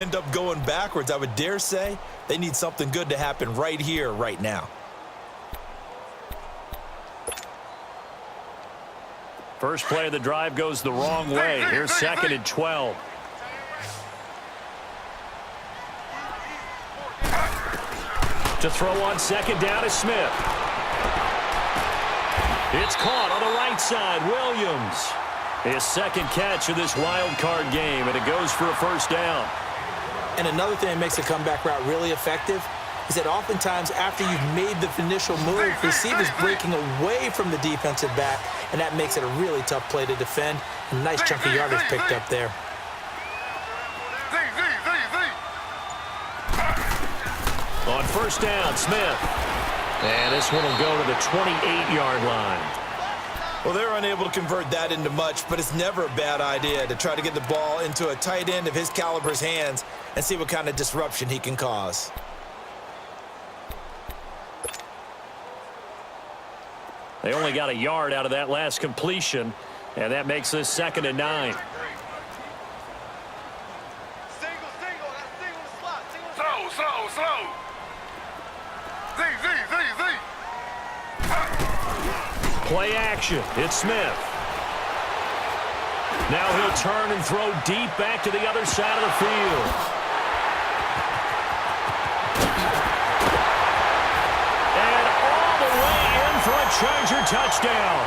End up going backwards. I would dare say they need something good to happen right here, right now. First play of the drive goes the wrong way. Here's 2nd and 12. To throw on 2nd down is Smith. It's caught on the right side. Williams. His 2nd catch of this wild card game, and it goes for a 1st down. And another thing that makes a comeback route really effective is that oftentimes after you've made the initial move, receivers breaking away from the defensive back, and that makes it a really tough play to defend. A nice chunk of yardage picked up there. On 1st down, Smith. And this one will go to the 28-yard line. Well, they're unable to convert that into much, but it's never a bad idea to try to get the ball into a tight end of his caliber's hands and see what kind of disruption he can cause. They only got a yard out of that last completion, and that makes this 2nd and 9. Play action. It's Smith. Now he'll turn and throw deep back to the other side of the field. And all the way in for a Charger touchdown.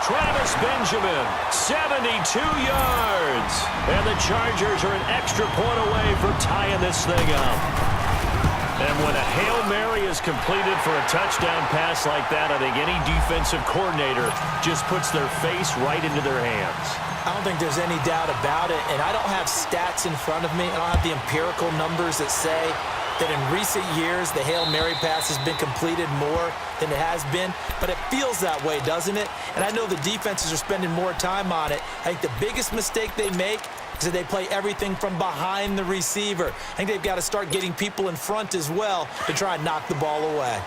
Travis Benjamin, 72 yards. And the Chargers are an extra point away from tying this thing up. And when a Hail Mary is completed for a touchdown pass like that, I think any defensive coordinator just puts their face right into their hands. I don't think there's any doubt about it, and I don't have stats in front of me. I don't have the empirical numbers that say that in recent years the Hail Mary pass has been completed more than it has been, but it feels that way, doesn't it? And I know the defenses are spending more time on it. I think the biggest mistake they make is that they play everything from behind the receiver. I think they've got to start getting people in front as well to try and knock the ball away.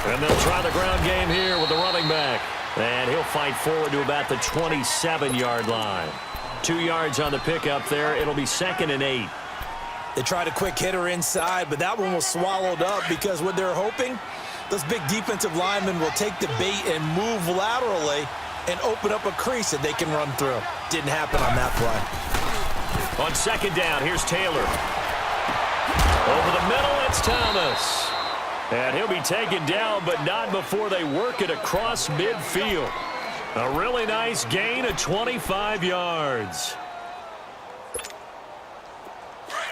And they'll try the ground game here with the running back. And he'll fight forward to about the 27-yard line. 2 yards on the pickup there. It'll be 2nd and 8. They tried a quick hitter inside, but that one was swallowed up because what they're hoping, those big defensive linemen will take the bait and move laterally and open up a crease that they can run through. Didn't happen on that play. On 2nd down, here's Taylor. Over the middle, it's Thomas. And he'll be taken down, but not before they work it across midfield. A really nice gain of 25 yards.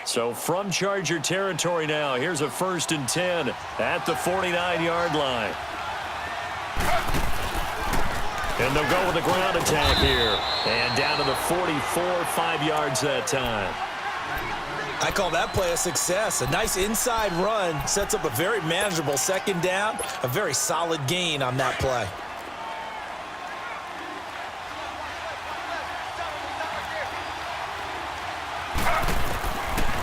So from Charger territory now, here's a 1st and 10 at the 49-yard line. And they'll go with the ground attack here. And down to the 44, 5 yards that time. I call that play a success. A nice inside run sets up a very manageable 2nd down. A very solid gain on that play.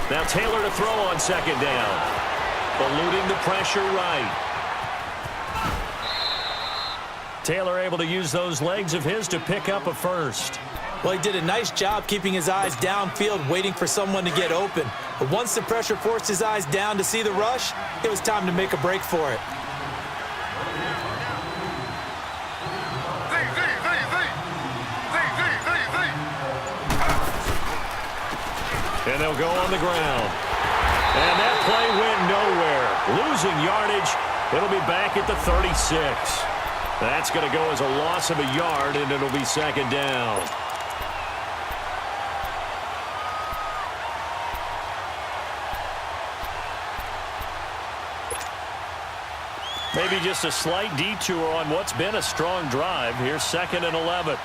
Now Taylor to throw on 2nd down. Eluding the pressure right. Taylor able to use those legs of his to pick up a 1st. Well, he did a nice job keeping his eyes downfield, waiting for someone to get open. But once the pressure forced his eyes down to see the rush, it was time to make a break for it. And they'll go on the ground. And that play went nowhere. Losing yardage. It'll be back at the 36. That's going to go as a loss of a yard, and it'll be 2nd down. Maybe just a slight detour on what's been a strong drive. Here's 2nd and 11.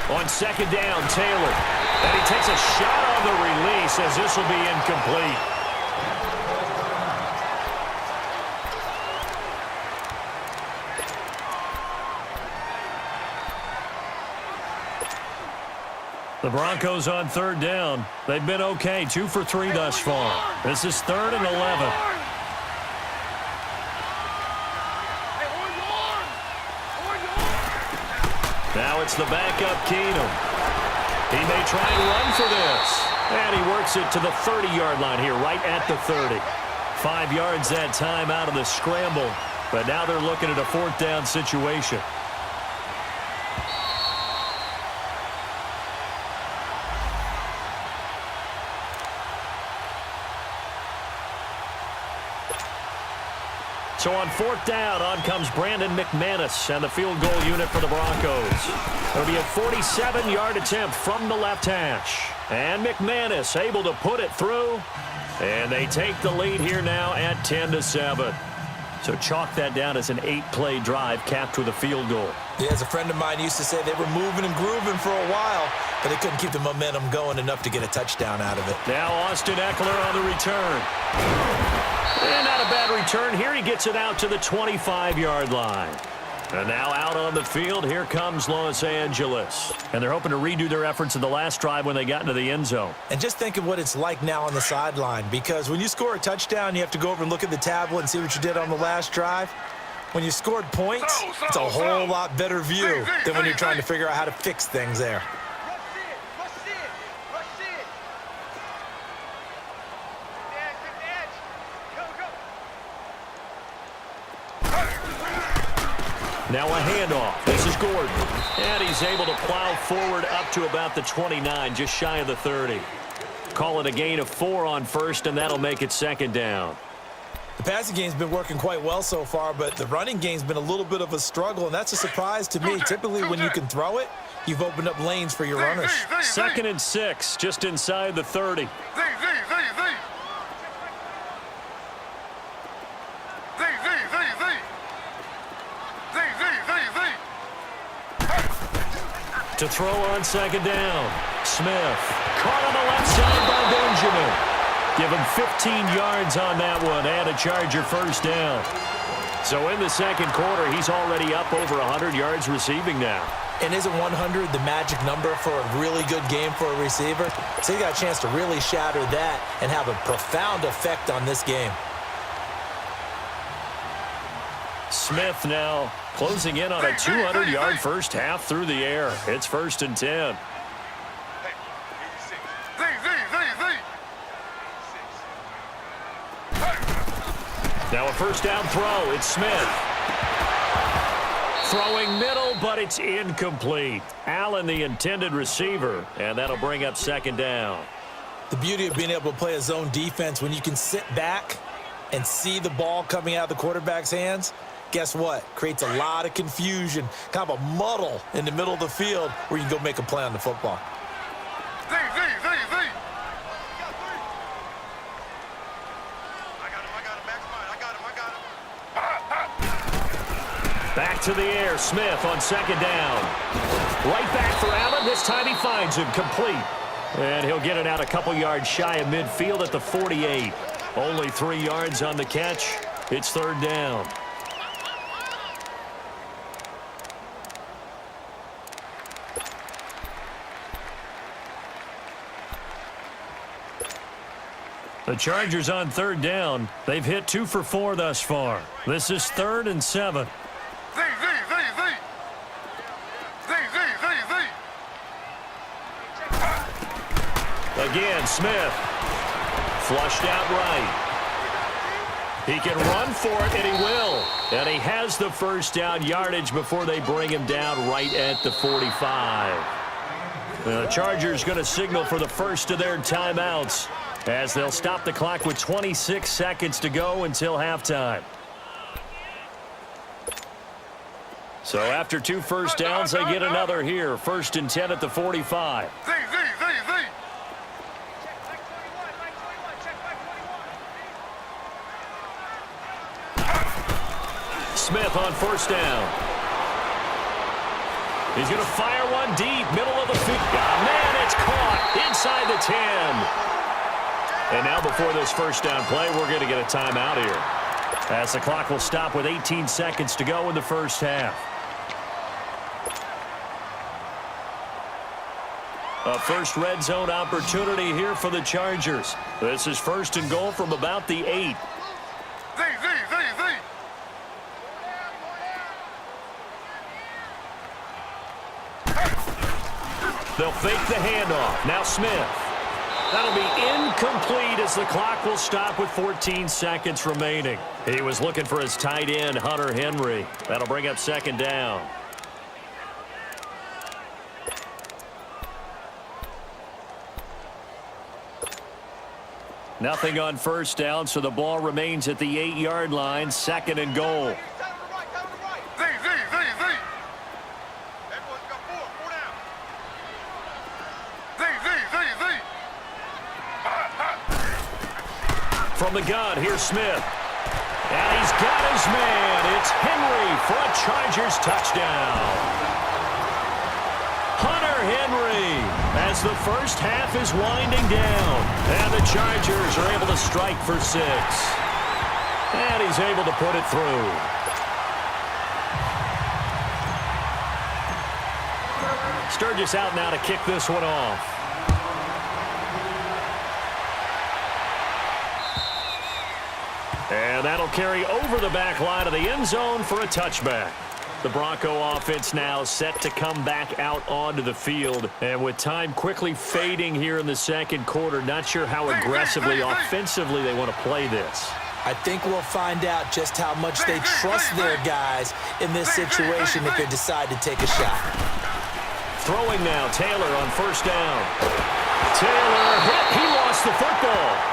On 2nd down, Taylor. And he takes a shot on the release as this will be incomplete. The Broncos on 3rd down. They've been okay, 2 for 3 thus far. This is 3rd and 11. Now it's the backup Keenum. He may try and run for this. And he works it to the 30-yard line here, right at the 30. 5 yards that time out of the scramble. But now they're looking at a 4th down situation. So on 4th down, on comes Brandon McManus and the field goal unit for the Broncos. It'll be a 47-yard attempt from the left hash. And McManus able to put it through. And they take the lead here now at 10-7. So chalk that down as an 8-play drive capped with a field goal. Yeah, as a friend of mine used to say, they were moving and grooving for a while, but they couldn't keep the momentum going enough to get a touchdown out of it. Now Austin Eckler on the return. And not a bad return. Here he gets it out to the 25-yard line. And now out on the field, here comes Los Angeles. And they're hoping to redo their efforts in the last drive when they got into the end zone. And just think of what it's like now on the sideline, because when you score a touchdown, you have to go over and look at the tablet and see what you did on the last drive. When you scored points, it's a whole lot better view than when you're trying to figure out how to fix things there. Now a handoff. This is Gordon. And he's able to plow forward up to about the 29, just shy of the 30. Call it a gain of 4 on first, and that'll make it 2nd down. The passing game's been working quite well so far, but the running game's been a little bit of a struggle, and that's a surprise to me. Typically, when you can throw it, you've opened up lanes for your runners. 2nd and 6, just inside the 30. To throw on 2nd down. Smith caught on the left side by Benjamin. Give him 15 yards on that one and a Charger 1st down. So in the 2nd quarter, he's already up over 100 yards receiving now. And isn't 100 the magic number for a really good game for a receiver? So he got a chance to really shatter that and have a profound effect on this game. Smith now closing in on a 200-yard first half through the air. It's 1st and 10. Now a 1st down throw. It's Smith. Throwing middle, but it's incomplete. Allen, the intended receiver, and that'll bring up 2nd down. The beauty of being able to play a zone defense when you can sit back and see the ball coming out of the quarterback's hands, guess what? Creates a lot of confusion, kind of a muddle in the middle of the field where you can go make a play on the football. Back to the air. Smith on 2nd down. Right back for Allen. This time he finds him complete. And he'll get it out a couple yards shy of midfield at the 48. Only 3 yards on the catch. It's 3rd down. The Chargers on 3rd down. They've hit 2 for 4 thus far. This is 3rd and 7. Again, Smith. Flushed out right. He can run for it, and he will. And he has the 1st down yardage before they bring him down right at the 45. The Chargers going to signal for the first of their timeouts as they'll stop the clock with 26 seconds to go until halftime. So after 2 1st downs, they get another here. 1st and 10 at the 45. Smith on 1st down. He's going to fire one deep, middle of the field. Oh, man, it's caught inside the 10. And now before this 1st down play, we're going to get a timeout here, as the clock will stop with 18 seconds to go in the 1st half. A first red zone opportunity here for the Chargers. This is 1st and goal from about the 8. They'll fake the handoff. Now Smith. That'll be incomplete as the clock will stop with 14 seconds remaining. He was looking for his tight end, Hunter Henry. That'll bring up second down. Nothing on first down, so the ball remains at the 8-yard line, 2nd and goal. From the gun, here's Smith. And he's got his man. It's Henry for a Chargers touchdown. Hunter Henry as the first half is winding down. And the Chargers are able to strike for 6. And he's able to put it through. Sturgis out now to kick this one off. And that'll carry over the back line of the end zone for a touchback. The Bronco offense now set to come back out onto the field. And with time quickly fading here in the second quarter, not sure how aggressively, offensively they want to play this. I think we'll find out just how much they trust their guys in this situation if they decide to take a shot. Throwing now, Taylor on first down. Taylor hit. He lost the football.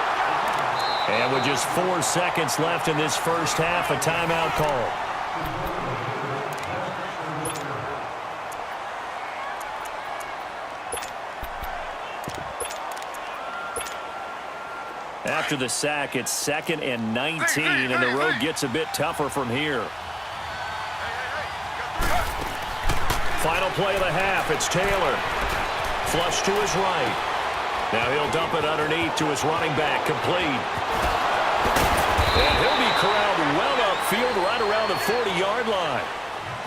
And with just 4 seconds left in this first half, a timeout call. After the sack, it's 2nd and 19, and the road gets a bit tougher from here. Final play of the half, it's Taylor. Flush to his right. Now he'll dump it underneath to his running back, complete. And he'll be corralled well upfield right around the 40-yard line.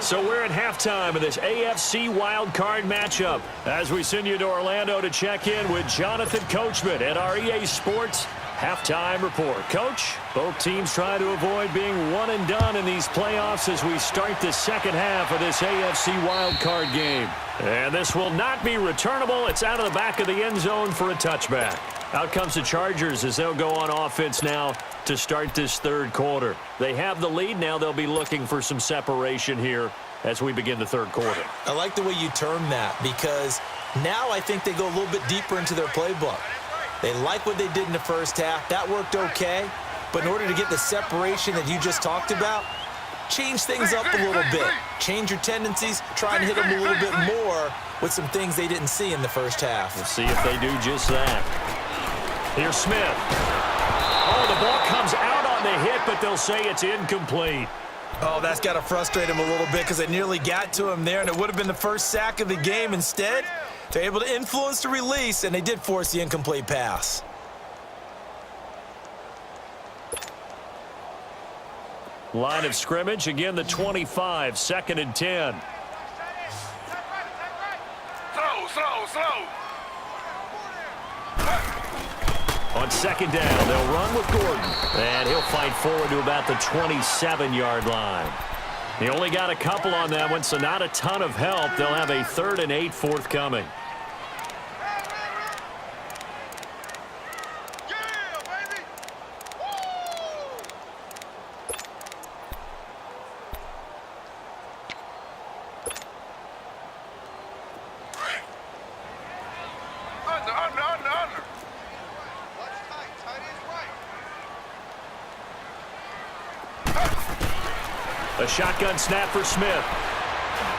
So we're at halftime of this AFC wildcard matchup as we send you to Orlando to check in with Jonathan Coachman at our EA Sports Halftime Report. Coach, both teams try to avoid being one and done in these playoffs as we start the second half of this AFC wildcard game. And this will not be returnable. It's out of the back of the end zone for a touchback. Out comes the Chargers as they'll go on offense now to start this third quarter. They have the lead. Now they'll be looking for some separation here as we begin the third quarter. I like the way you term that because now I think they go a little bit deeper into their playbook. They like what they did in the first half. That worked okay. But in order to get the separation that you just talked about, change things up a little bit. Change your tendencies. Try and hit them a little bit more with some things they didn't see in the first half. We'll see if they do just that. Here's Smith. Oh, the ball comes out on the hit, but they'll say it's incomplete. Oh, that's got to frustrate him a little bit because they nearly got to him there, and it would have been the first sack of the game. Instead, they're able to influence the release, and they did force the incomplete pass. Line of scrimmage, again the 25, 2nd and 10. Slow. On second down, they'll run with Gordon. And he'll fight forward to about the 27-yard line. He only got a couple on that one, so not a ton of help. They'll have a 3rd and 8 forthcoming. Under. A shotgun snap for Smith.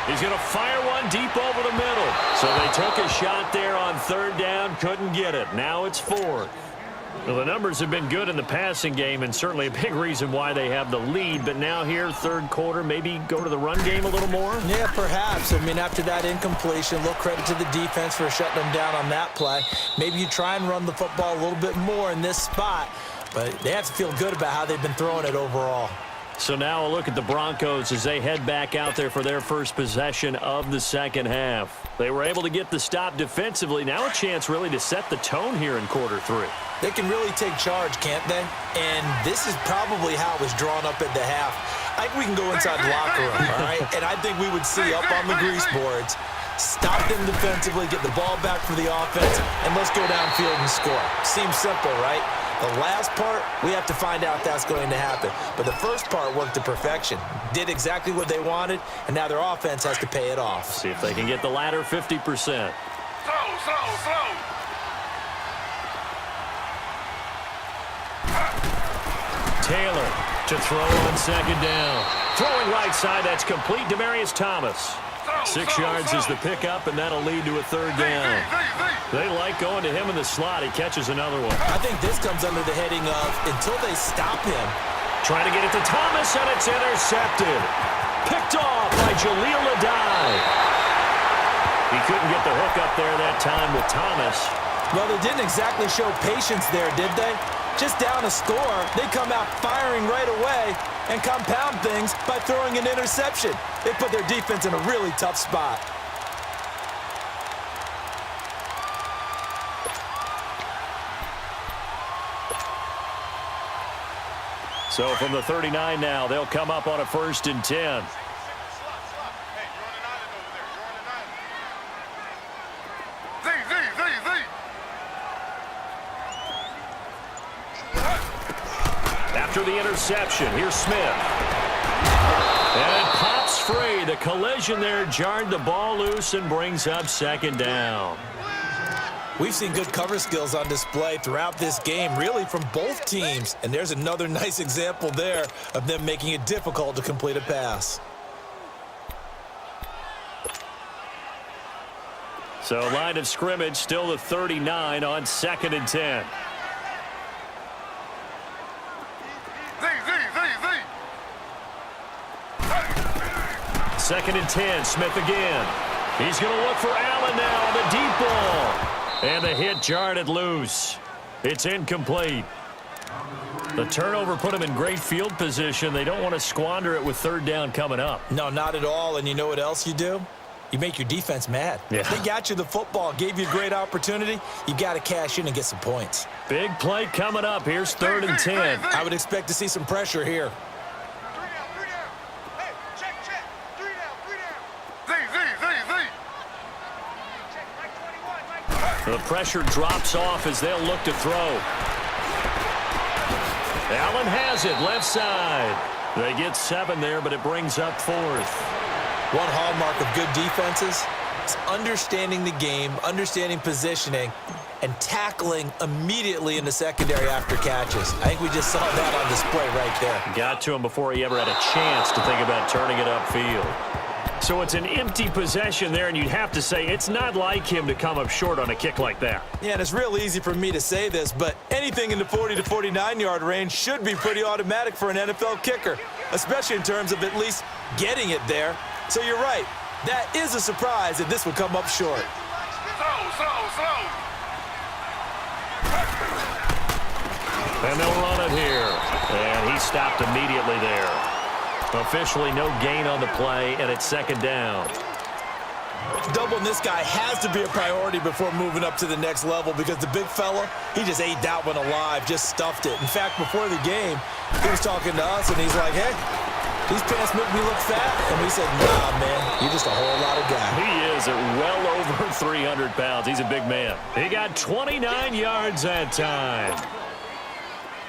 He's going to fire one deep over the middle. So they took a shot there on 3rd down, couldn't get it. Now it's 4th. Well, the numbers have been good in the passing game and certainly a big reason why they have the lead. But now here, third quarter, maybe go to the run game a little more? Yeah, perhaps. I mean, after that incompletion, a little credit to the defense for shutting them down on that play. Maybe you try and run the football a little bit more in this spot. But they have to feel good about how they've been throwing it overall. So now a look at the Broncos as they head back out there for their first possession of the second half. They were able to get the stop defensively. Now a chance really to set the tone here in quarter 3. They can really take charge, can't they? And this is probably how it was drawn up at the half. I think we can go inside the locker room, all right? And I think we would see up on the grease boards Stop them defensively, get the ball back for the offense, and let's go downfield and score. Seems simple, right? The last part, we have to find out that's going to happen. But the first part worked to perfection. Did exactly what they wanted, and now their offense has to pay it off. See if they can get the latter 50%. Slow. Taylor to throw on second down. Throwing right side, that's complete. Demaryius Thomas. 6 yards is the pickup, and that'll lead to a third down. They like going to him in the slot. He catches another one. I think this comes under the heading of until they stop him. Trying to get it to Thomas, and it's intercepted. Picked off by Jaleel Adai. He couldn't get the hook up there that time with Thomas. Well, they didn't exactly show patience there, did they? Just down a score, they come out firing right away and compound things by throwing an interception. They put their defense in a really tough spot. So from the 39 now, they'll come up on a 1st and 10. After the interception, here's Smith. And it pops free. The collision there jarred the ball loose and brings up second down. We've seen good cover skills on display throughout this game, really from both teams. And there's another nice example there of them making it difficult to complete a pass. So line of scrimmage still the 39 on 2nd and 10. Second and 10, Smith again. He's going to look for Allen now on the deep ball. And the hit jarred it loose. It's incomplete. The turnover put him in great field position. They don't want to squander it with 3rd down coming up. No, not at all. And you know what else you do? You make your defense mad. Yeah. They got you the football, gave you a great opportunity. You got to cash in and get some points. Big play coming up. Here's 3rd and 10. I would expect to see some pressure here. The pressure drops off as they'll look to throw. Allen has it, left side. They get 7 there, but it brings up 4th. One hallmark of good defenses is understanding the game, understanding positioning, and tackling immediately in the secondary after catches. I think we just saw that on display right there. Got to him before he ever had a chance to think about turning it upfield. So it's an empty possession there, and you'd have to say it's not like him to come up short on a kick like that. Yeah, and it's real easy for me to say this, but anything in the 40 to 49-yard range should be pretty automatic for an NFL kicker, especially in terms of at least getting it there. So you're right. That is a surprise that this would come up short. Slow. And they'll run it here. And he stopped immediately there. Officially no gain on the play, and it's 2nd down. Doubling this guy has to be a priority before moving up to the next level because the big fella, he just ate that one alive, just stuffed it. In fact, before the game, he was talking to us, and he's like, hey, these pants make me look fat. And we said, nah, man, you're just a whole lot of guy. He is at well over 300 pounds. He's a big man. He got 29 yards that time.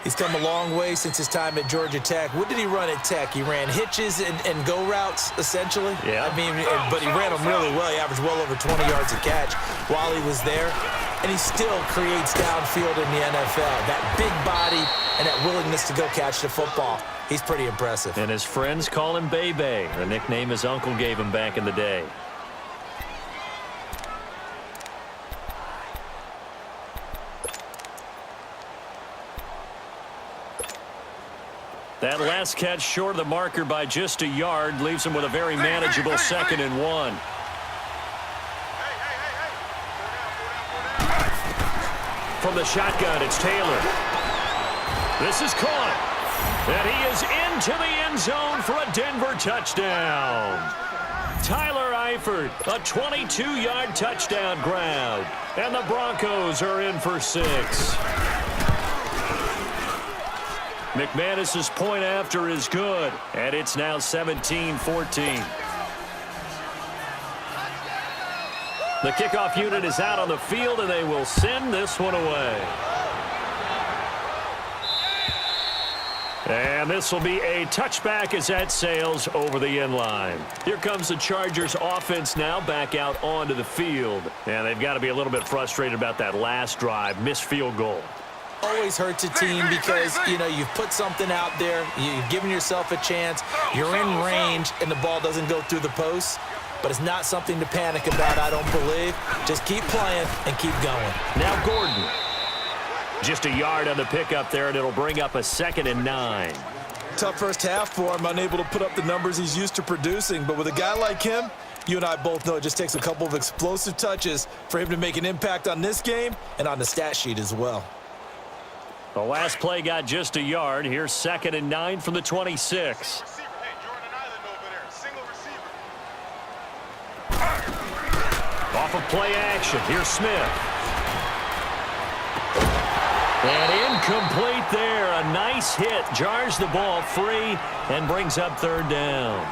He's come a long way since his time at Georgia Tech. What did he run at Tech? He ran hitches and go routes, essentially. Yeah. I mean, but he ran them really well. He averaged well over 20 yards a catch while he was there. And he still creates downfield in the NFL. That big body and that willingness to go catch the football. He's pretty impressive. And his friends call him Bebe, the nickname his uncle gave him back in the day. That last catch short of the marker by just a yard leaves him with a very manageable 2nd and 1. From the shotgun, it's Taylor. This is caught. And he is into the end zone for a Denver touchdown. Tyler Eifert, a 22-yard touchdown grab. And the Broncos are in for 6. McManus's point after is good, and it's now 17-14. The kickoff unit is out on the field, and they will send this one away. And this will be a touchback as that sails over the end line. Here comes the Chargers offense now back out onto the field. And they've got to be a little bit frustrated about that last drive, missed field goal. Always hurts a team because, you know, you've put something out there, you've given yourself a chance, you're in range, and the ball doesn't go through the post. But it's not something to panic about, I don't believe. Just keep playing and keep going. Now Gordon. Just a yard on the pickup there, and it'll bring up a 2nd and 9. Tough first half for him, unable to put up the numbers he's used to producing. But with a guy like him, you and I both know it just takes a couple of explosive touches for him to make an impact on this game and on the stat sheet as well. The last play got just a yard. Here's 2nd and 9 from the 26. Off of play action. Here's Smith. And incomplete there. A nice hit. Jars the ball free and brings up 3rd down.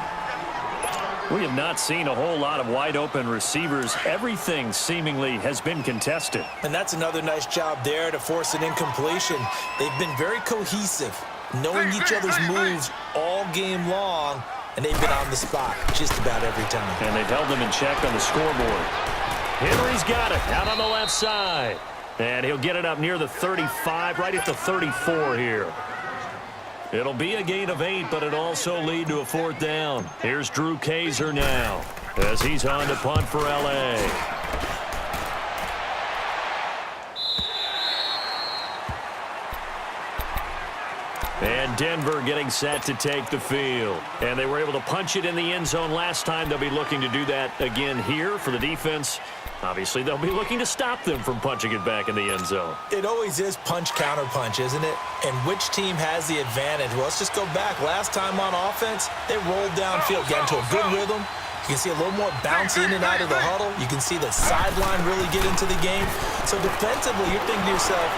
We have not seen a whole lot of wide open receivers. Everything seemingly has been contested. And that's another nice job there to force an incompletion. They've been very cohesive, knowing each other's moves all game long, and they've been on the spot just about every time. And they've held them in check on the scoreboard. Henry's got it out on the left side. And he'll get it up near the 35, right at the 34 here. It'll be a gain of 8, but it'll also lead to a 4th down. Here's Drew Kaiser now as he's on to punt for L.A. And Denver getting set to take the field. And they were able to punch it in the end zone last time. They'll be looking to do that again here for the defense. Obviously, they'll be looking to stop them from punching it back in the end zone. It always is punch-counter-punch, isn't it? And which team has the advantage? Well, let's just go back. Last time on offense, they rolled downfield, got into a good rhythm. You can see a little more bounce in and out of the huddle. You can see the sideline really get into the game. So defensively, you're thinking to yourself,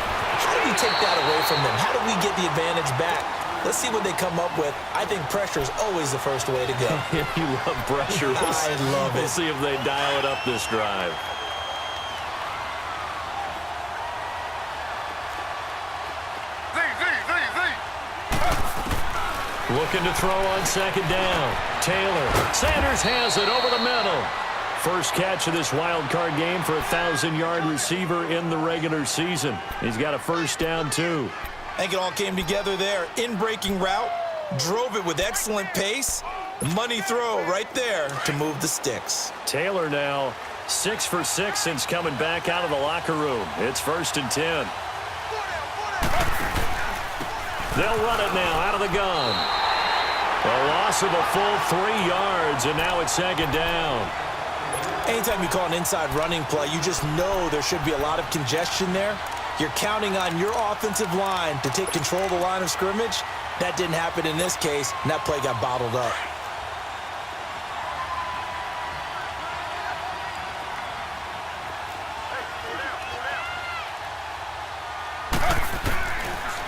how do we take that away from them? How do we get the advantage back? Let's see what they come up with. I think pressure is always the first way to go. You love pressure. I love it. We'll see if they dial it up this drive. Looking to throw on 2nd down. Taylor. Sanders has it over the middle. First catch of this wild card game for a 1,000-yard receiver in the regular season. He's got a 1st down, too. I think it all came together there. In-breaking route, drove it with excellent pace. Money throw right there to move the sticks. Taylor now 6 for 6 since coming back out of the locker room. It's 1st and 10. They'll run it now out of the gun. A loss of a full 3 yards, and now it's 2nd down. Anytime you call an inside running play, you just know there should be a lot of congestion there. You're counting on your offensive line to take control of the line of scrimmage. That didn't happen in this case, and that play got bottled up.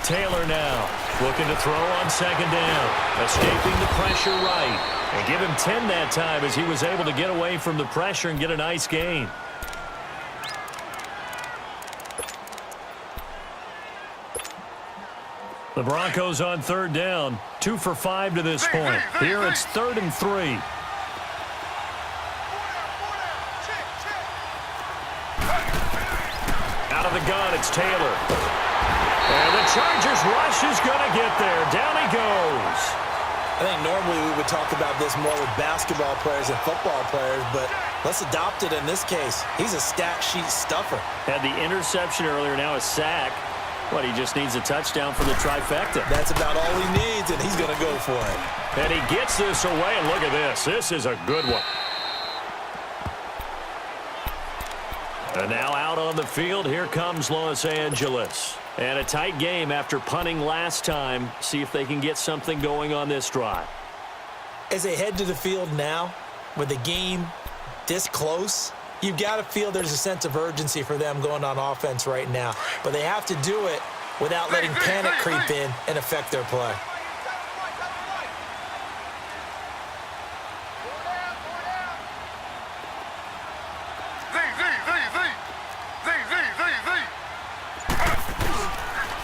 Taylor now looking to throw on 2nd down. Escaping the pressure right. And give him 10 that time as he was able to get away from the pressure and get a nice gain. The Broncos on 3rd down. 2 for 5 to this point. Here it's 3rd and 3. Out of the gun, it's Taylor. And the Chargers rush is going to get there. Down he goes. I think normally we would talk about this more with basketball players and football players, but let's adopt it in this case. He's a stat sheet stuffer. Had the interception earlier, now a sack. What, he just needs a touchdown for the trifecta. That's about all he needs, and he's going to go for it. And he gets this away, and look at this. This is a good one. And now out on the field, here comes Los Angeles. And a tight game after punting last time. See if they can get something going on this drive. As they head to the field now, with the game this close, you've got to feel there's a sense of urgency for them going on offense right now. But they have to do it without letting panic creep in and affect their play.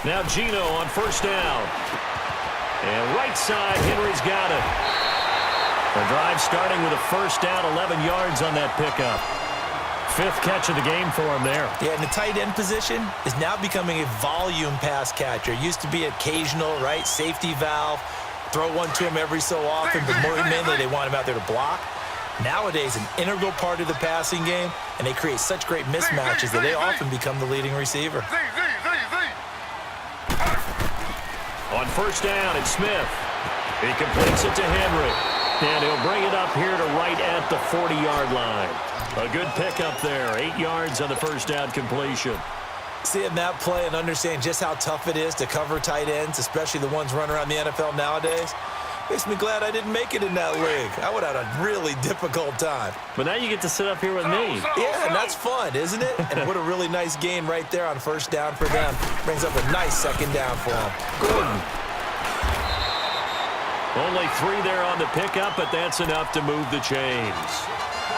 Now Gino on first down. And right side, Henry's got it. The drive starting with a first down, 11 yards on that pickup. 5th catch of the game for him there. Yeah, and the tight end position is now becoming a volume pass catcher. It used to be occasional, right? Safety valve. Throw one to him every so often, but more mainly they want him out there to block. Nowadays, an integral part of the passing game, and they create such great mismatches that they often become the leading receiver. On first down, it's Smith. He completes it to Henry. And he'll bring it up here to right at the 40-yard line. A good pickup there. 8 yards on the first down completion. Seeing that play and understanding just how tough it is to cover tight ends, especially the ones running around the NFL nowadays, makes me glad I didn't make it in that league. I would have had a really difficult time. But now you get to sit up here with me. Yeah, and that's fun, isn't it? And what a really nice gain right there on first down for them. Brings up a nice second down for them. Gordon. Only 3 there on the pickup, but that's enough to move the chains.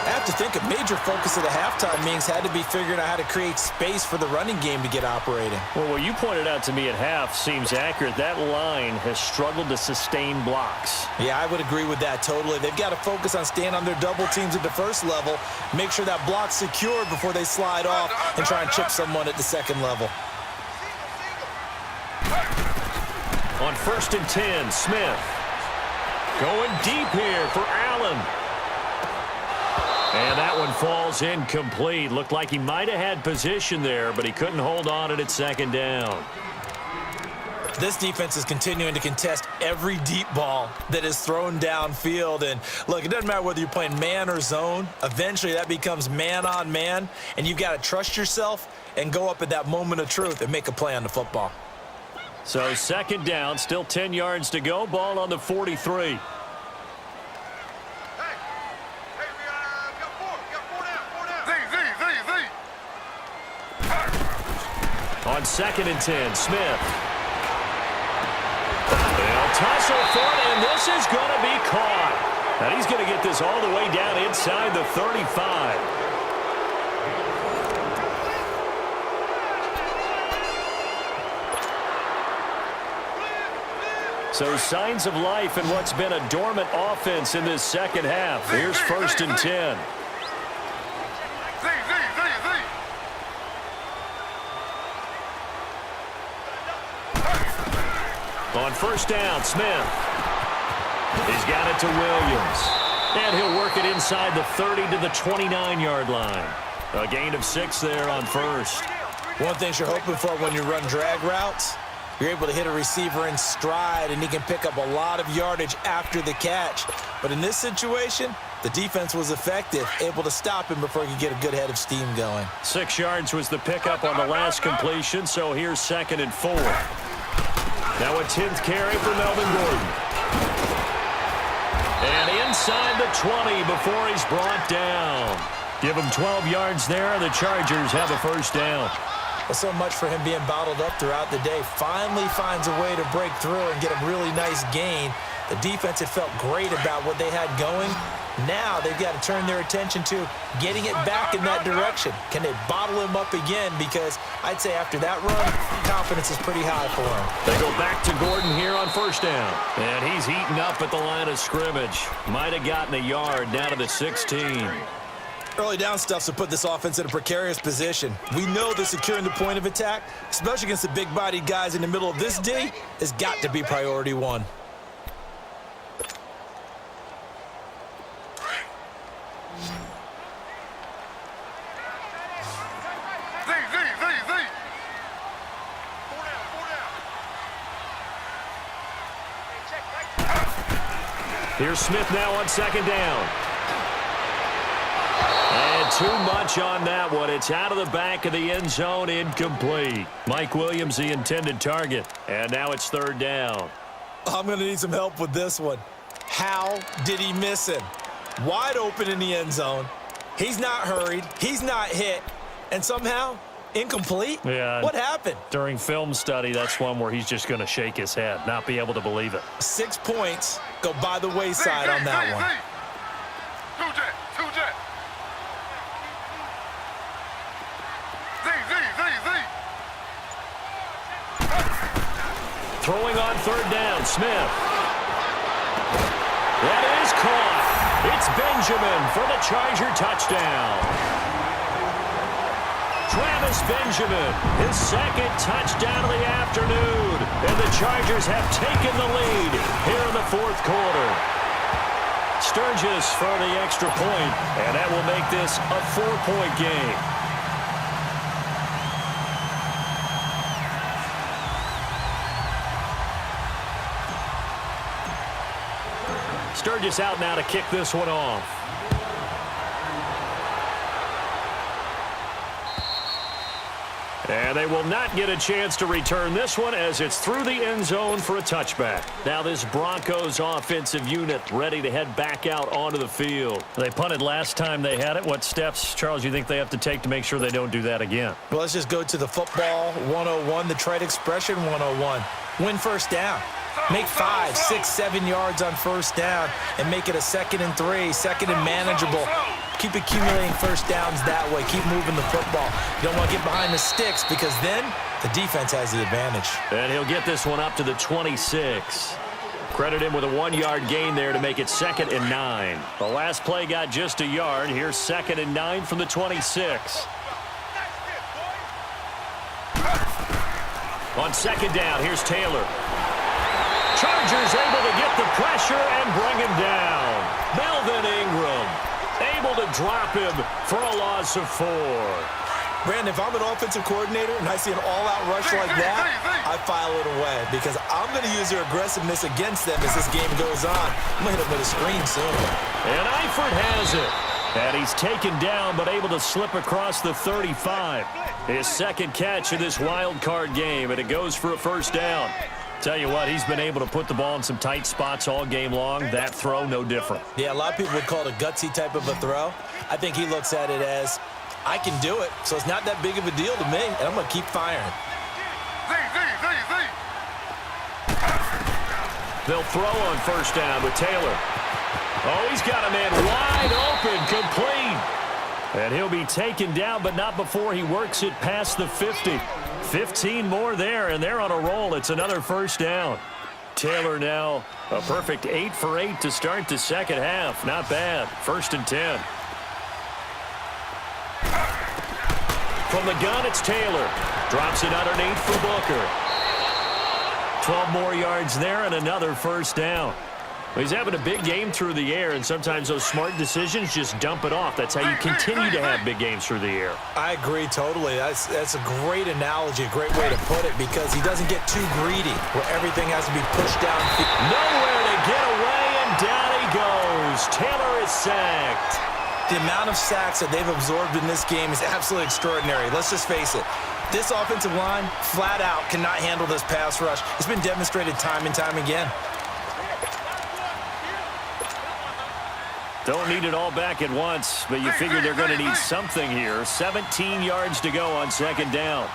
I have to think a major focus of the halftime meetings had to be figuring out how to create space for the running game to get operating. Well, what you pointed out to me at half seems accurate. That line has struggled to sustain blocks. Yeah, I would agree with that totally. They've got to focus on staying on their double teams at the first level, make sure that block's secured before they slide off and try and chip someone at the second level. On first and 10, Smith. Going deep here for Allen. And that one falls incomplete. Looked like he might have had position there, but he couldn't hold on at second down. This defense is continuing to contest every deep ball that is thrown downfield. And, look, it doesn't matter whether you're playing man or zone. Eventually, that becomes man on man, and you've got to trust yourself and go up at that moment of truth and make a play on the football. So second down, still 10 yards to go. Ball on the 43. On second and 10, Smith. They'll tussle for it, and this is going to be caught. And he's going to get this all the way down inside the 35. So signs of life in what's been a dormant offense in this second half. Here's first and 10. On first down, Smith. He's got it to Williams. And he'll work it inside the 30 to the 29-yard line. A gain of 6 there on first. One thing you're hoping for when you run drag routes, you're able to hit a receiver in stride, and he can pick up a lot of yardage after the catch. But in this situation, the defense was effective, able to stop him before he could get a good head of steam going. 6 yards was the pickup on the last completion, so here's second and 4. Now a 10th carry for Melvin Gordon. And inside the 20 before he's brought down. Give him 12 yards there. The Chargers have a first down. Well, so much for him being bottled up throughout the day. Finally finds a way to break through and get a really nice gain. The defense had felt great about what they had going. Now they've got to turn their attention to getting it back in that direction. Can they bottle him up again? Because I'd say after that run, confidence is pretty high for him. They go back to Gordon here on first down. And he's heating up at the line of scrimmage. Might have gotten a yard down to the 16. Early down stuff's to put this offense in a precarious position. We know that securing the point of attack, especially against the big-bodied guys in the middle of this D, has got to be priority one. Here's Smith now on second down. And too much on that one. It's out of the back of the end zone, incomplete. Mike Williams, the intended target. And now it's third down. I'm going to need some help with this one. How did he miss him? Wide open in the end zone. He's not hurried. He's not hit. And somehow, incomplete? Yeah. What happened? During film study, that's one where he's just going to shake his head, not be able to believe it. 6 points go by the wayside on that one. Throwing on third down, Smith. That is caught. It's Benjamin for the Charger touchdown. Travis Benjamin, his second touchdown of the afternoon. And the Chargers have taken the lead here in the fourth quarter. Sturgis for the extra point, and that will make this a 4-point game. Sturgis out now to kick this one off. And they will not get a chance to return this one as it's through the end zone for a touchback. Now this Broncos offensive unit ready to head back out onto the field. They punted last time they had it. What steps, Charles, you think they have to take to make sure they don't do that again? Well, let's just go to the football 101, the trade expression 101. Win first down. Make 5, 6, 7 yards on first down and make it a 2nd and 3, 2nd and manageable. Keep accumulating first downs that way. Keep moving the football. You don't want to get behind the sticks because then the defense has the advantage. And he'll get this one up to the 26. Credit him with a 1-yard gain there to make it 2nd and 9. The last play got just a yard. Here's 2nd and 9 from the 26. On 2nd down, here's Taylor. Chargers able to get the pressure and bring him down. Melvin Ingram able to drop him for a loss of 4. Brandon, if I'm an offensive coordinator and I see an all-out rush like that, I file it away because I'm going to use their aggressiveness against them as this game goes on. I'm going to hit them with a screen soon. And Eifert has it. And he's taken down but able to slip across the 35. His second catch of this wild card game, and it goes for a first down. Tell you what, he's been able to put the ball in some tight spots all game long. That throw, no different. Yeah, a lot of people would call it a gutsy type of a throw. I think he looks at it as, I can do it, so it's not that big of a deal to me, and I'm going to keep firing. They'll throw on first down with Taylor. Oh, he's got a man wide open, complete. And he'll be taken down, but not before he works it past the 50. 15 more there, and they're on a roll. It's another first down. Taylor now a perfect 8 for 8 to start the second half. Not bad. 1st and 10. From the gun, it's Taylor. Drops it underneath for Booker. 12 more yards there and another first down. He's having a big game through the air, and sometimes those smart decisions just dump it off. That's how you continue to have big games through the air. I agree totally. That's a great analogy, a great way to put it, because he doesn't get too greedy where everything has to be pushed down. Nowhere to get away, and down he goes. Taylor is sacked. The amount of sacks that they've absorbed in this game is absolutely extraordinary. Let's just face it. This offensive line, flat out, cannot handle this pass rush. It's been demonstrated time and time again. Don't need it all back at once, but you figure they're going to need something here. 17 yards to go on 2nd down.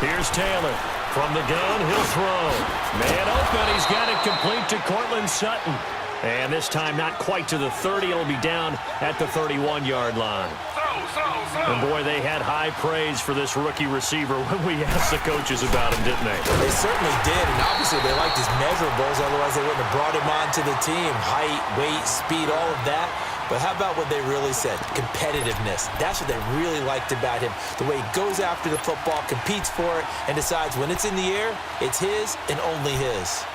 Here's Taylor. From the gun, he'll throw. Man open, he's got it complete to Cortland Sutton. And this time not quite to the 30. It'll be down at the 31-yard line. And boy, they had high praise for this rookie receiver when we asked the coaches about him, didn't they? They certainly did, and obviously they liked his measurables, otherwise they wouldn't have brought him onto the team. Height, weight, speed, all of that. But how about what they really said? Competitiveness. That's what they really liked about him. The way he goes after the football, competes for it, and decides when it's in the air, it's his and only his.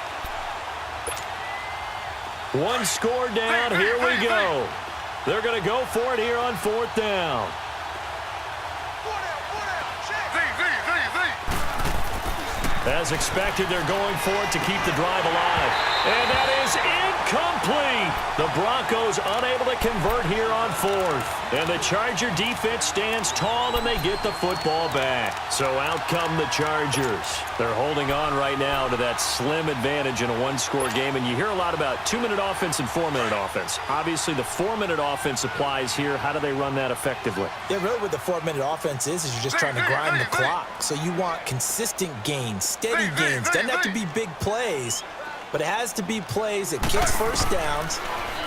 One score down, here we go. They're going to go for it here on 4th down. As expected, they're going for it to keep the drive alive. And that is incomplete. The Broncos unable to convert here on 4th. And the Charger defense stands tall, and they get the football back. So out come the Chargers. They're holding on right now to that slim advantage in a one-score game. And you hear a lot about 2-minute offense and 4-minute offense. Obviously, the 4-minute offense applies here. How do they run that effectively? Yeah, really what the 4-minute offense is you're just trying to grind the clock. So you want consistent gains, steady gains. Doesn't have to be big plays, but it has to be plays that gets first downs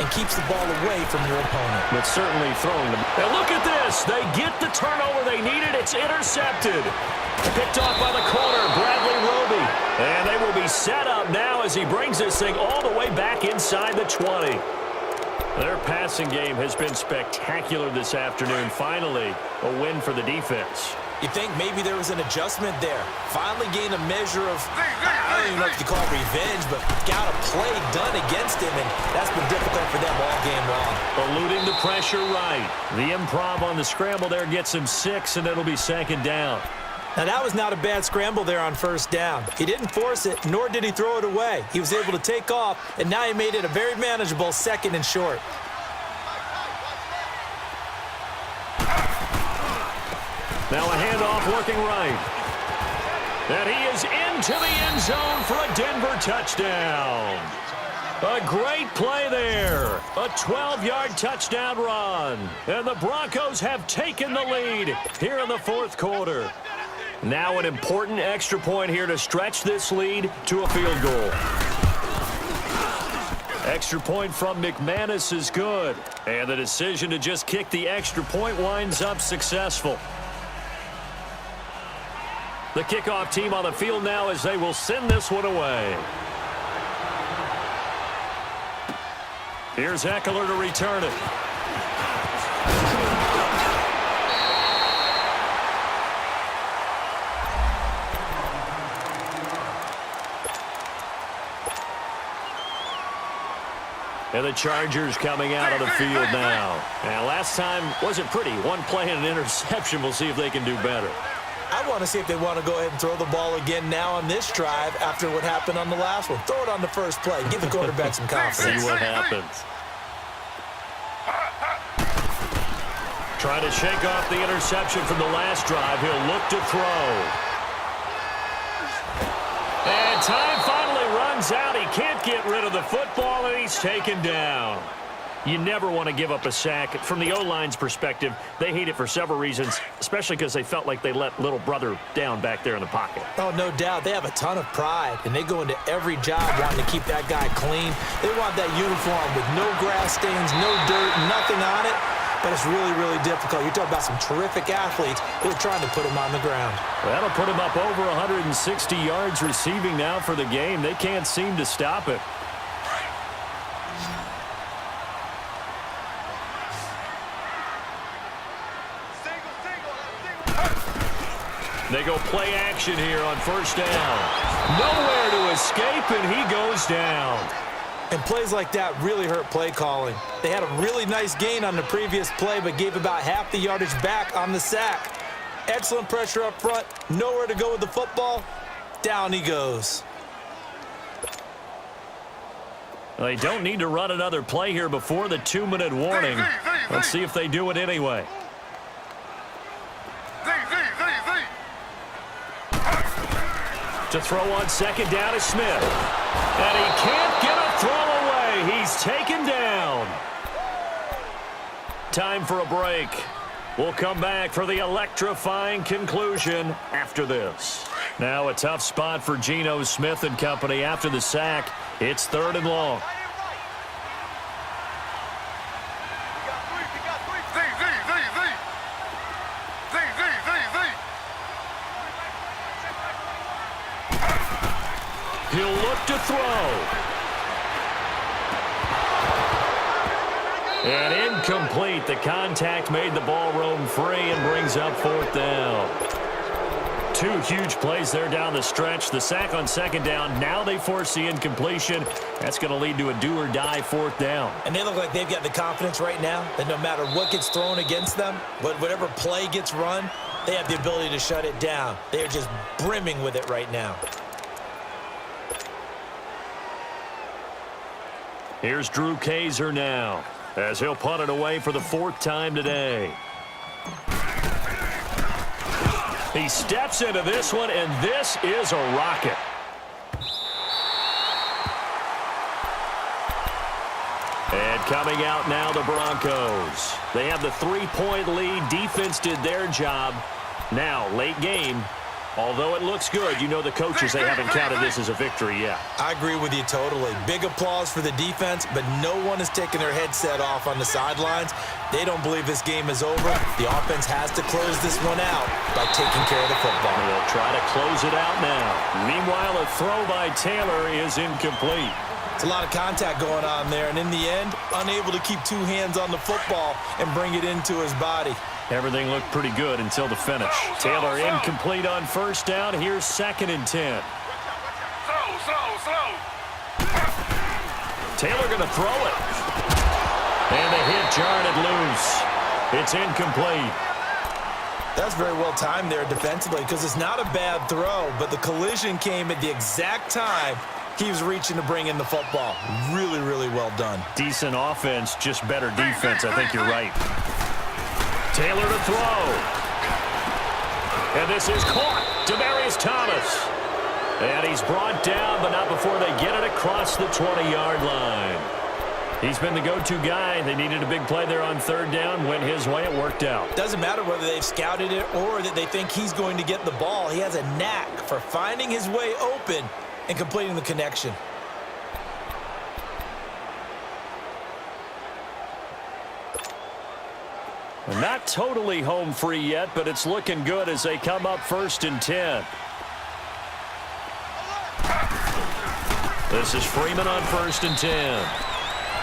and keeps the ball away from your opponent. But certainly throwing them. And look at this. They get the turnover they needed. It's intercepted. Picked off by the corner, Bradley Roby. And they will be set up now as he brings this thing all the way back inside the 20. Their passing game has been spectacular this afternoon. Finally, a win for the defense. You think maybe there was an adjustment there. Finally gained a measure of, I don't even know if you call it revenge, but got a play done against him, and that's been difficult for them all game long. Eluding the pressure right. The improv on the scramble there gets him 6, and it'll be second down. Now, that was not a bad scramble there on first down. He didn't force it, nor did he throw it away. He was able to take off, and now he made it a very manageable second and short. Now a handoff working right. And he is into the end zone for a Denver touchdown. A great play there. A 12-yard touchdown run. And the Broncos have taken the lead here in the fourth quarter. Now an important extra point here to stretch this lead to a field goal. Extra point from McManus is good. And the decision to just kick the extra point winds up successful. The kickoff team on the field now as they will send this one away. Here's Eckler to return it. And the Chargers coming out on the field now. And last time wasn't pretty. One play and an interception. We'll see if they can do better. I want to see if they want to go ahead and throw the ball again now on this drive after what happened on the last one. Throw it on the first play. Give the quarterback some confidence. See what happens. Trying to shake off the interception from the last drive. He'll look to throw. And time finally runs out. He can't get rid of the football, and he's taken down. You never want to give up a sack. From the O-line's perspective, they hate it for several reasons, especially because they felt like they let little brother down back there in the pocket. Oh, no doubt. They have a ton of pride, and they go into every job wanting to keep that guy clean. They want that uniform with no grass stains, no dirt, nothing on it. But it's really, really difficult. You're talking about some terrific athletes who are trying to put him on the ground. That'll put him up over 160 yards receiving now for the game. They can't seem to stop it. They go play action here on first down. Nowhere to escape, and he goes down. And plays like that really hurt play calling. They had a really nice gain on the previous play, but gave about half the yardage back on the sack. Excellent pressure up front. Nowhere to go with the football. Down he goes. They don't need to run another play here before the 2-minute warning. Let's see if they do it anyway. To throw on second down is Smith. And he can't get a throw away. He's taken down. Time for a break. We'll come back for the electrifying conclusion after this. Now a tough spot for Geno Smith and company after the sack. It's 3rd and long. He'll look to throw. And incomplete. The contact made the ball roam free and brings up 4th down. 2 huge plays there down the stretch. The sack on second down. Now they force the incompletion. That's going to lead to a do-or-die 4th down. And they look like they've got the confidence right now that no matter what gets thrown against them, whatever play gets run, they have the ability to shut it down. They are just brimming with it right now. Here's Drew Kaiser now, as he'll punt it away for the 4th time today. He steps into this one, and this is a rocket. And coming out now, the Broncos. They have the 3-point lead. Defense did their job. Now, late game, Although it looks good, you know the coaches, they haven't counted this as a victory yet. I agree with you totally. Big applause for the defense, but no one is taking their headset off on the sidelines. They don't believe this game is over. The offense has to close this one out by taking care of the football. They'll try to close it out now. Meanwhile, a throw by Taylor is incomplete. It's a lot of contact going on there, and in the end, unable to keep two hands on the football and bring it into his body. Everything looked pretty good until the finish. Taylor incomplete on first down. Here's 2nd and 10. Slow. Taylor going to throw it. And the hit jarred it loose. It's incomplete. That's very well timed there defensively because it's not a bad throw, but the collision came at the exact time he was reaching to bring in the football. Really, really well done. Decent offense, just better defense. I think you're right. Taylor to throw. And this is caught. Demaryius Thomas. And he's brought down, but not before they get it across the 20-yard line. He's been the go-to guy. They needed a big play there on 3rd down. Went his way. It worked out. Doesn't matter whether they've scouted it or that they think he's going to get the ball. He has a knack for finding his way open and completing the connection. Not totally home free yet, but it's looking good as they come up 1st and 10. This is Freeman on 1st and 10.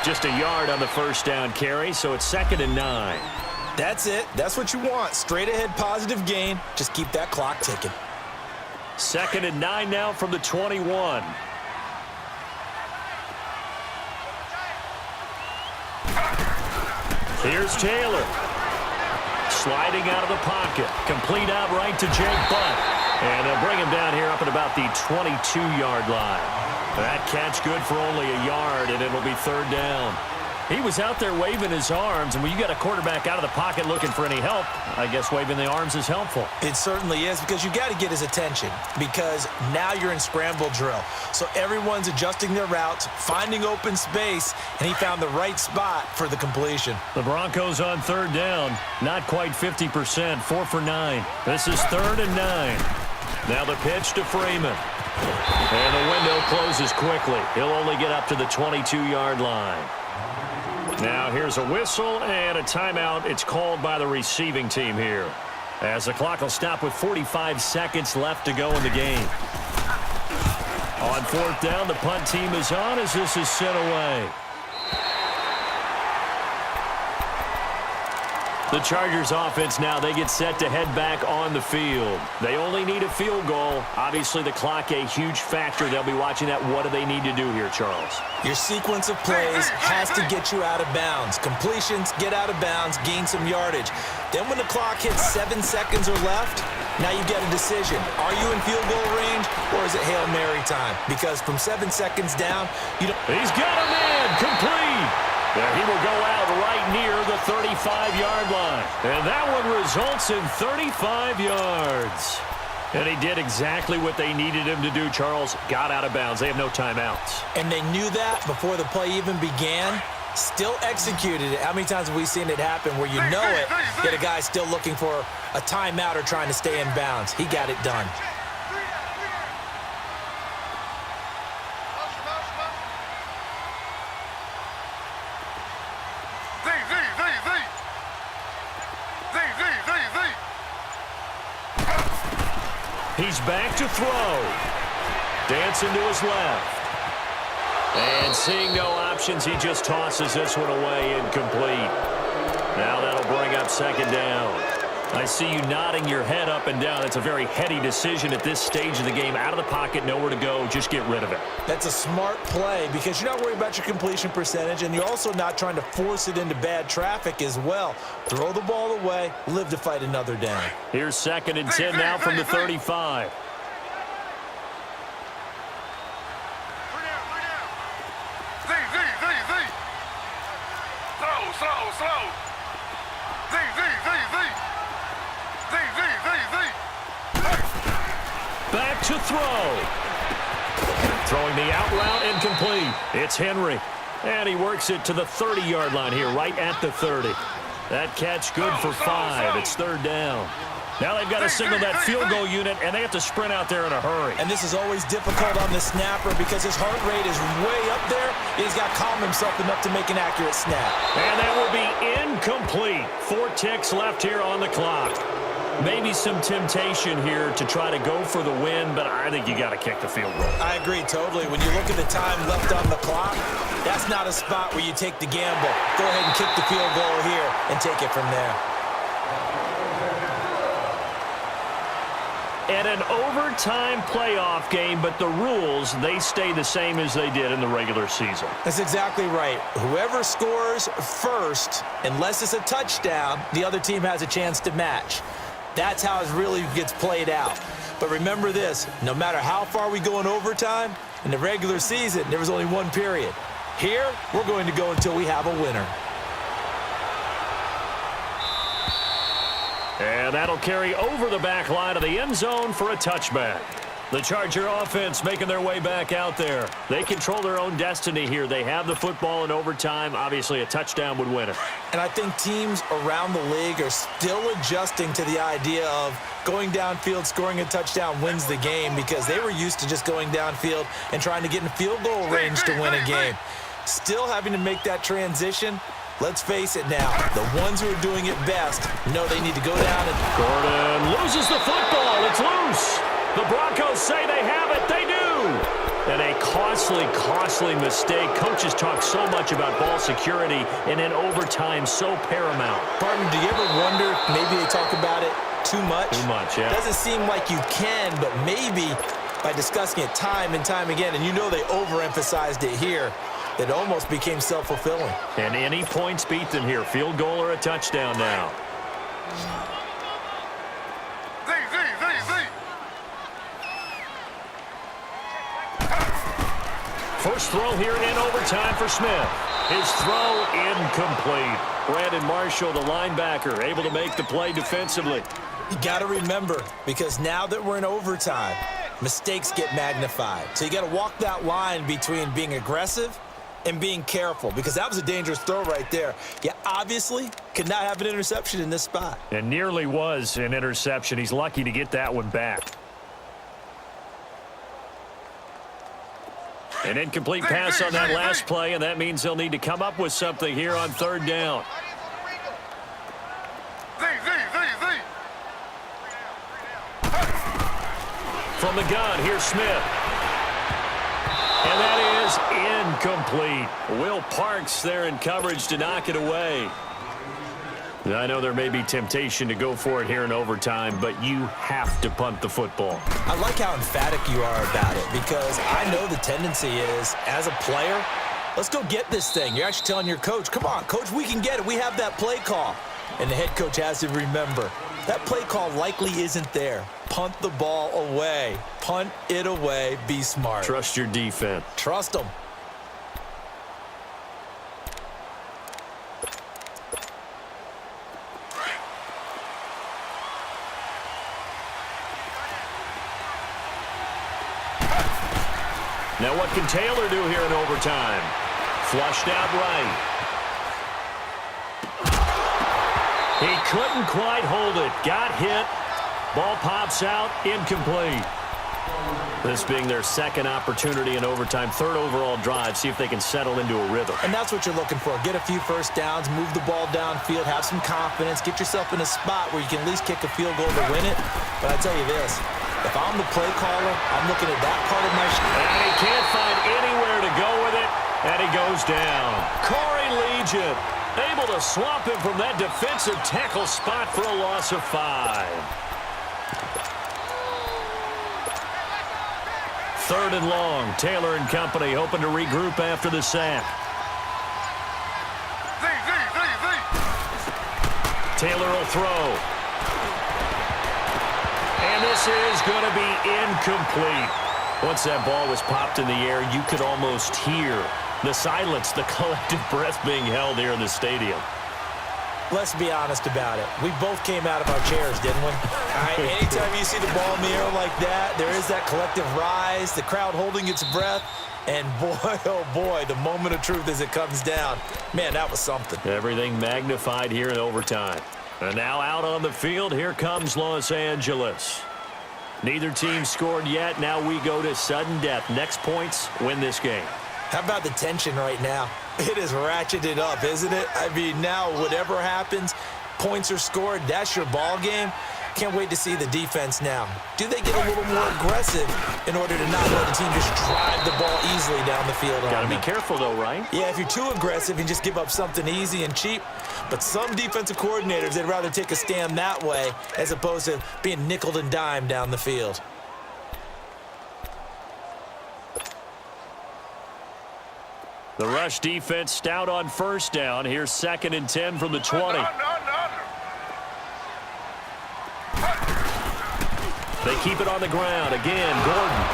Just a yard on the first down carry, so it's 2nd and 9. That's it. That's what you want. Straight ahead positive gain. Just keep that clock ticking. 2nd and 9 now from the 21. Here's Taylor. Sliding out of the pocket. Complete out right to Jake Butt. And they'll bring him down here up at about the 22-yard line. That catch good for only a yard, and it'll be 3rd down. He was out there waving his arms, and when you got a quarterback out of the pocket looking for any help, I guess waving the arms is helpful. It certainly is, because you got to get his attention, because now you're in scramble drill. So everyone's adjusting their routes, finding open space, and he found the right spot for the completion. The Broncos on 3rd down, not quite 50%, 4 for 9. This is 3rd and 9. Now the pitch to Freeman. And the window closes quickly. He'll only get up to the 22-yard line. Now here's a whistle and a timeout. It's called by the receiving team here, as the clock will stop with 45 seconds left to go in the game. On 4th down, the punt team is on as this is sent away. The Chargers offense now, they get set to head back on the field. They only need a field goal. Obviously, the clock a huge factor. They'll be watching that. What do they need to do here, Charles? Your sequence of plays has to get you out of bounds. Completions, get out of bounds, gain some yardage. Then when the clock hits 7 seconds or left, now you get a decision. Are you in field goal range, or is it Hail Mary time? Because from 7 seconds down, you don't... He's got a man, complete. There he will go out right near the 35-yard line. And that one results in 35 yards. And he did exactly what they needed him to do, Charles. Got out of bounds. They have no timeouts. And they knew that before the play even began. Still executed it. How many times have we seen it happen where you know it, yet a guy's still looking for a timeout or trying to stay in bounds? He got it done. He's back to throw. Dancing to his left. And seeing no options, he just tosses this one away, incomplete. Now that'll bring up 2nd down. I see you nodding your head up and down. It's a very heady decision at this stage of the game. Out of the pocket, nowhere to go. Just get rid of it. That's a smart play because you're not worried about your completion percentage, and you're also not trying to force it into bad traffic as well. Throw the ball away, live to fight another down. Here's 2nd and 10 now from the 35. Back to throw. Throwing the out route, incomplete. It's Henry. And he works it to the 30-yard line here, right at the 30. That catch good for 5. It's 3rd down. Now they've got to signal that field goal unit, and they have to sprint out there in a hurry. And this is always difficult on the snapper because his heart rate is way up there. He's got to calm himself enough to make an accurate snap. And that will be incomplete. 4 ticks left here on the clock. Maybe some temptation here to try to go for the win, but I think you got to kick the field goal. I agree totally. When you look at the time left on the clock, that's not a spot where you take the gamble. Go ahead and kick the field goal here and take it from there. And an overtime playoff game, but the rules, they stay the same as they did in the regular season. That's exactly right. Whoever scores first, unless it's a touchdown, the other team has a chance to match. That's how it really gets played out. But remember this, no matter how far we go in overtime, in the regular season, there was only one period. Here, we're going to go until we have a winner. And that'll carry over the back line of the end zone for a touchback. The Charger offense making their way back out there. They control their own destiny here. They have the football in overtime. Obviously, a touchdown would win it. And I think teams around the league are still adjusting to the idea of going downfield, scoring a touchdown wins the game because they were used to just going downfield and trying to get in field goal range to win a game. Still having to make that transition. Let's face it now, the ones who are doing it best know they need to go down and... Gordon loses the football. It's loose. The Broncos say they have it. They do. And a costly mistake. Coaches talk so much about ball security, and in overtime, so paramount. Partner, do you ever wonder if maybe they talk about it too much? Too much, yeah. Doesn't seem like you can, but maybe by discussing it time and time again, and you know they overemphasized it here, it almost became self-fulfilling. And any points beat them here. Field goal or a touchdown now. First throw here in overtime for Smith. His throw incomplete. Brandon Marshall, the linebacker, able to make the play defensively. You got to remember, because now that we're in overtime, mistakes get magnified. So you got to walk that line between being aggressive and being careful, because that was a dangerous throw right there. You obviously could not have an interception in this spot. And nearly was an interception. He's lucky to get that one back. An incomplete pass on that last play, and that means they'll need to come up with something here on third down. From the gun, here's Smith. And that is incomplete. Will Parks there in coverage to knock it away. I know there may be temptation to go for it here in overtime, but you have to punt the football. I like how emphatic you are about it, because I know the tendency is, as a player, let's go get this thing. You're actually telling your coach, come on, coach, we can get it. We have that play call. And the head coach has to remember, that play call likely isn't there. Punt the ball away. Punt it away. Be smart. Trust your defense. Trust them. Now what can Taylor do here in overtime? Flushed out right. He couldn't quite hold it. Got hit. Ball pops out. Incomplete. This being their second opportunity in overtime. Third overall drive. See if they can settle into a rhythm. And that's what you're looking for. Get a few first downs. Move the ball downfield. Have some confidence. Get yourself in a spot where you can at least kick a field goal to win it. But I tell you this. If I'm the play caller, I'm looking at that part of my and he can't find anywhere to go with it, and he goes down. Corey Legion able to swamp him from that defensive tackle spot for a loss of 5. Third and long. Taylor and company hoping to regroup after the sack. Taylor will throw. And this is going to be incomplete. Once that ball was popped in the air, you could almost hear the silence, the collective breath being held here in the stadium. Let's be honest about it. We both came out of our chairs, didn't we? All right, anytime you see the ball in the air like that, there is that collective rise, the crowd holding its breath, and boy, oh boy, the moment of truth as it comes down. Man, that was something. Everything magnified here in overtime. And now out on the field, here comes Los Angeles. Neither team scored yet. Now we go to sudden death. Next points win this game. How about the tension right now? It is ratcheted up, isn't it? I mean, now whatever happens, points are scored, that's your ball game. Can't wait to see the defense now. Do they get a little more aggressive in order to not let the team just drive the ball easily down the field? Got to be careful, though, right? Yeah, if you're too aggressive and just give up something easy and cheap. But some defensive coordinators, they'd rather take a stand that way as opposed to being nickeled and dimed down the field. The rush defense stout on first down. Here's 2nd and 10 from the 20. They keep it on the ground. Again, Gordon.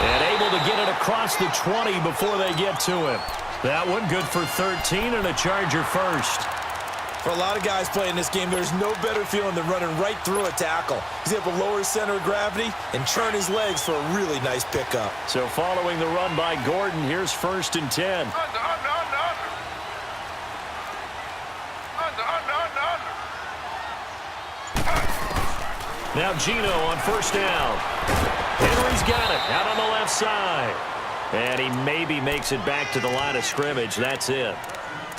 And able to get it across the 20 before they get to him. That one good for 13 and a Charger first. For a lot of guys playing this game, there's no better feeling than running right through a tackle. He's able to lower his center of gravity and churn his legs for a really nice pickup. So following the run by Gordon, here's 1st and 10. Now Gino on first down. Henry's got it out on the left side. And he maybe makes it back to the line of scrimmage. That's it.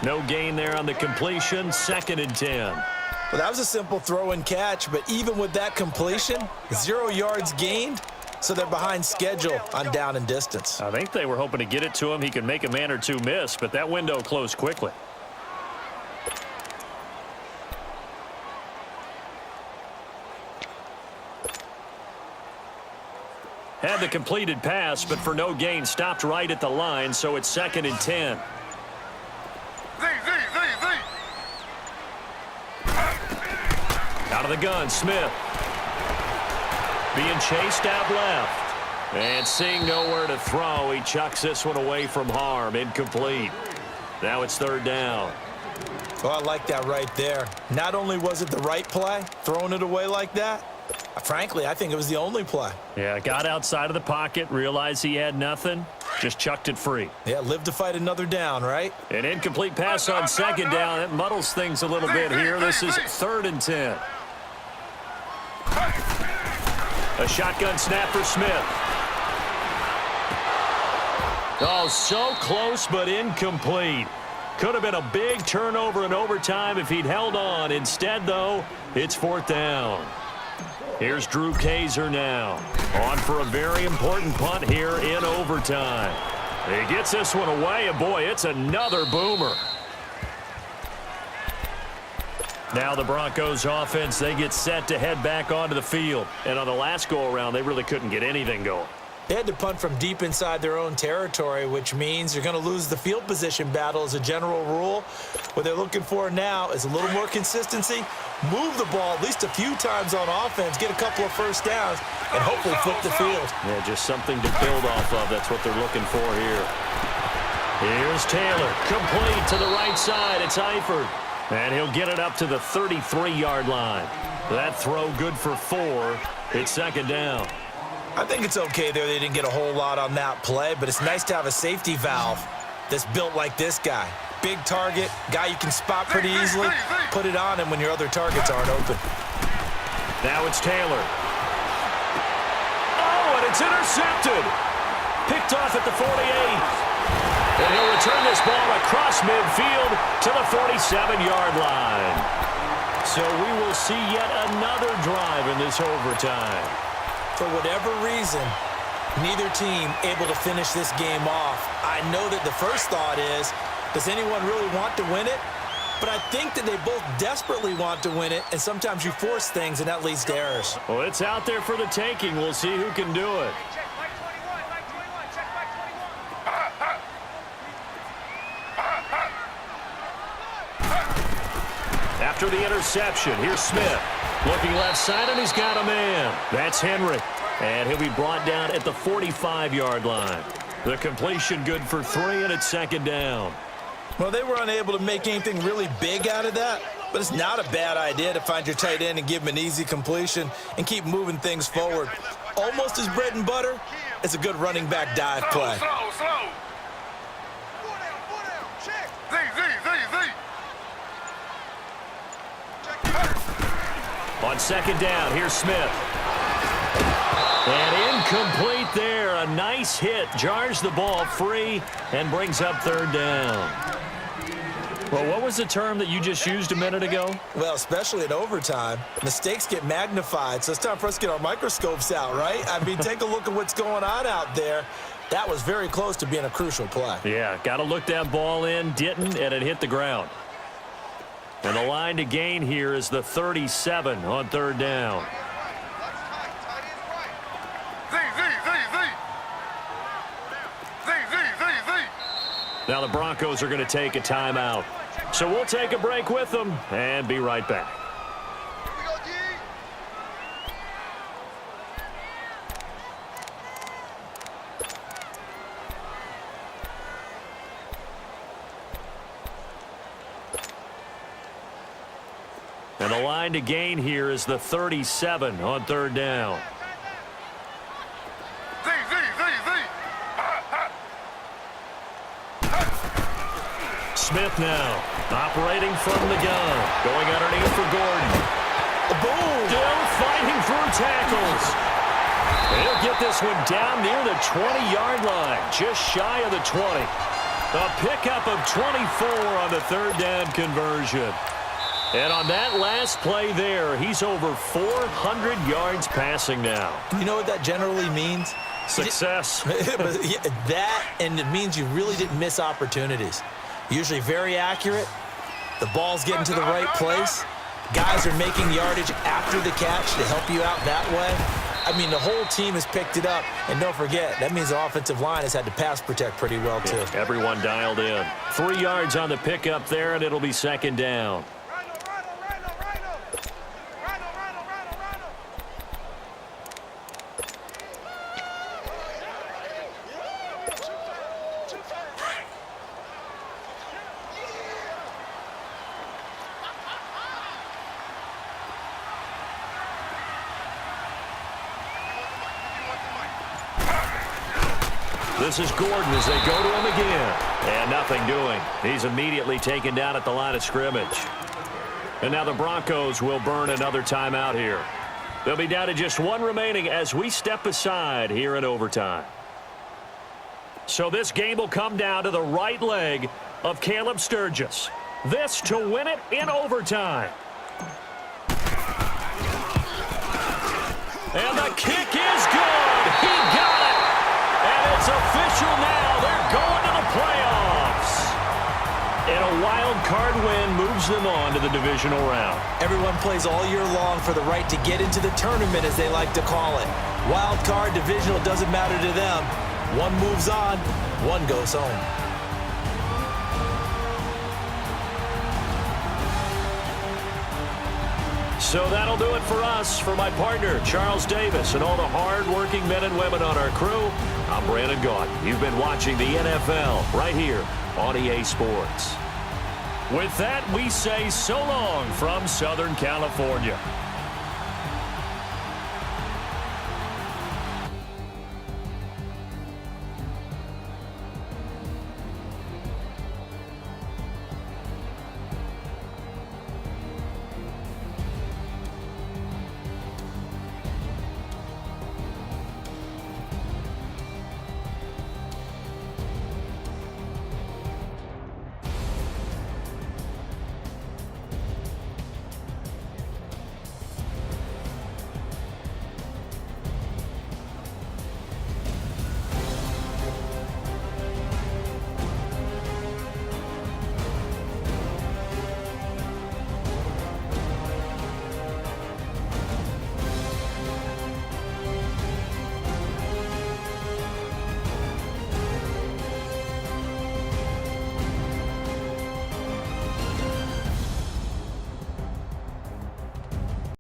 No gain there on the completion. 2nd and 10. Well, that was a simple throw and catch, but even with that completion, 0 yards gained, so they're behind schedule on down and distance. I think they were hoping to get it to him. He could make a man or two miss, but that window closed quickly. Had the completed pass, but for no gain, stopped right at the line, so it's 2nd and 10. Out of the gun, Smith. Being chased out left. And seeing nowhere to throw, he chucks this one away from harm. Incomplete. Now it's 3rd down. Well, I like that right there. Not only was it the right play, throwing it away like that, frankly, I think it was the only play. Yeah, got outside of the pocket, realized he had nothing, just chucked it free. Yeah, live to fight another down, right? An incomplete pass on 2nd down. It muddles things a little bit here. This is 3rd and 10. A shotgun snap for Smith. Oh, so close, but incomplete. Could have been a big turnover in overtime if he'd held on. Instead, though, it's 4th down. Here's Drew Kaiser now. On for a very important punt here in overtime. He gets this one away, and boy, it's another boomer. Now the Broncos offense, they get set to head back onto the field. And on the last go-around, they really couldn't get anything going. They had to punt from deep inside their own territory, which means you're going to lose the field position battle as a general rule. What they're looking for now is a little more consistency, move the ball at least a few times on offense, get a couple of first downs, and hopefully flip the field. Yeah, just something to build off of. That's what they're looking for here. Here's Taylor, complete to the right side. It's Eifert, and he'll get it up to the 33-yard line. That throw good for 4. It's 2nd down. I think it's okay there. They didn't get a whole lot on that play, but it's nice to have a safety valve that's built like this guy. Big target, guy you can spot pretty easily. Put it on him when your other targets aren't open. Now it's Taylor. Oh, and it's intercepted. Picked off at the 48. And he'll return this ball across midfield to the 47-yard line. So we will see yet another drive in this overtime. For whatever reason, neither team able to finish this game off. I know that the first thought is, does anyone really want to win it? But I think that they both desperately want to win it, and sometimes you force things, and that leads to errors. Well, it's out there for the taking. We'll see who can do it. After the interception, here's Smith. Looking left side, and he's got a man. That's Henry. And he'll be brought down at the 45-yard line. The completion good for 3, and it's 2nd down. Well, they were unable to make anything really big out of that, but it's not a bad idea to find your tight end and give him an easy completion and keep moving things forward. Almost as bread and butter as a good running back dive play. Slow. Z. On second down, here's Smith. And incomplete there. A nice hit. Jars the ball free and brings up third down. Well, what was the term that you just used a minute ago? Well, especially in overtime, mistakes get magnified, so it's time for us to get our microscopes out, right? I mean, take a look at what's going on out there. That was very close to being a crucial play. Yeah, got to look that ball in, didn't, and it hit the ground. And the line to gain here is the 37 on third down. Now the Broncos are going to take a timeout. So we'll take a break with them and be right back. And the line to gain here is the 37 on third down. Smith now, operating from the gun. Going underneath for Gordon. Boom! Still fighting through tackles. He'll get this one down near the 20-yard line, just shy of the 20. A pickup of 24 on the third down conversion. And on that last play there, he's over 400 yards passing now. You know what that generally means? Success. That, and it means you really didn't miss opportunities. Usually very accurate. The ball's getting to the right place. Guys are making yardage after the catch to help you out that way. I mean, the whole team has picked it up. And don't forget, that means the offensive line has had to pass protect pretty well, too. Yeah, everyone dialed in. 3 yards on the pickup there, and it'll be second down. This is Gordon as they go to him again. And nothing doing. He's immediately taken down at the line of scrimmage. And now the Broncos will burn another timeout here. They'll be down to just one remaining as we step aside here in overtime. So this game will come down to the right leg of Caleb Sturgis. This to win it in overtime. And the kick is good. He got it. And it's official now. They're going to the playoffs. And a wild card win moves them on to the divisional round. Everyone plays all year long for the right to get into the tournament, as they like to call it. Wild card, divisional, doesn't matter to them. One moves on, one goes home. So that'll do it for us. For my partner, Charles Davis, and all the hard-working men and women on our crew, I'm Brandon Gaudin. You've been watching the NFL right here on EA Sports. With that, we say so long from Southern California.